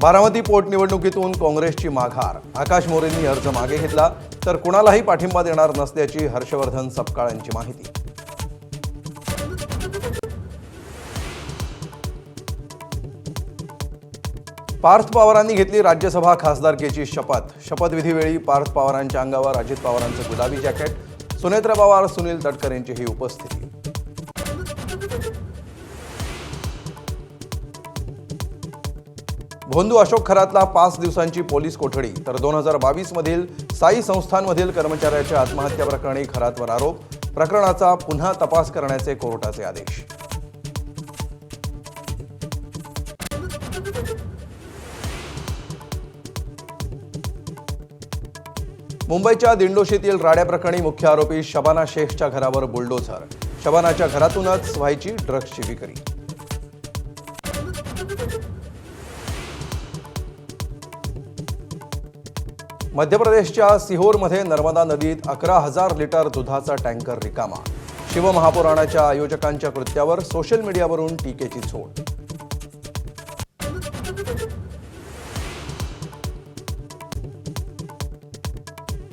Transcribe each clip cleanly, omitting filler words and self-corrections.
बारामती पोटनिवडणुकीतून काँग्रेसची माघार, आकाश मोरेंनी अर्ज मागे घेतला तर कुणालाही पाठिंबा देणार नसल्याची हर्षवर्धन सपकाळांची माहिती। पार्थ पवारांनी घेतली राज्यसभा खासदारकीची शपथ। शपथविधीवेळी पार्थ पवारांच्या अंगावर अजित पवारांचं गुलाबी जॅकेट, सुनेत्रा पवार, सुनील तटकरे यांचीही उपस्थिती। भोंदू अशोक खरातला 5 दिवसांची पोलीस कोठडी, तर 2022 मधील साई संस्थांमधील कर्मचाऱ्याच्या आत्महत्या प्रकरणी खरातवर आरोप। प्रकरणाचा पुन्हा तपास करण्याचे कोर्टाचे आदेश। मुंबईच्या दिंडोशीतील राड्याप्रकरणी मुख्य आरोपी शबाना शेखच्या घरावर बुलडोझर। शबानाच्या घरातूनच व्हायची ड्रग्सची विक्री। मध्य प्रदेशच्या सिहोरमध्ये नर्मदा नदीत 11,000 लिटर दुधाचा टँकर रिकामा। शिवमहापुराणाच्या आयोजकांच्या कृत्यावर सोशल मीडियावरून टीकेची झोड।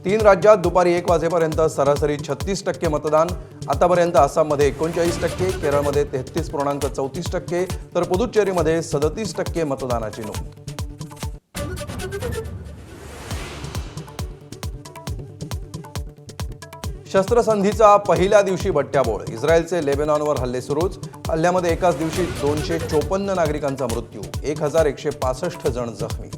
तीन राज्यात दुपारी 1 वाजेपर्यंत सरासरी 36% मतदान। आतापर्यंत आसाममध्ये 39%, केरळमध्ये 33.34%, तर पुदुच्चेरीमध्ये 37% मतदानाची नोंद। शस्त्रसंधीचा पहिल्या दिवशी बट्ट्याबोळ। इस्रायलचे लेबनॉनवर हल्ले सुरूच। हल्ल्यामध्ये एकाच दिवशी 254 नागरिकांचा मृत्यू, 1165 जण जखमी।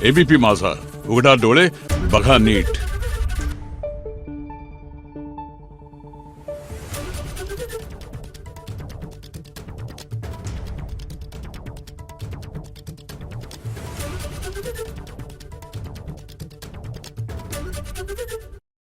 एबीपी माझा, उघडा डोळे बघा नीट।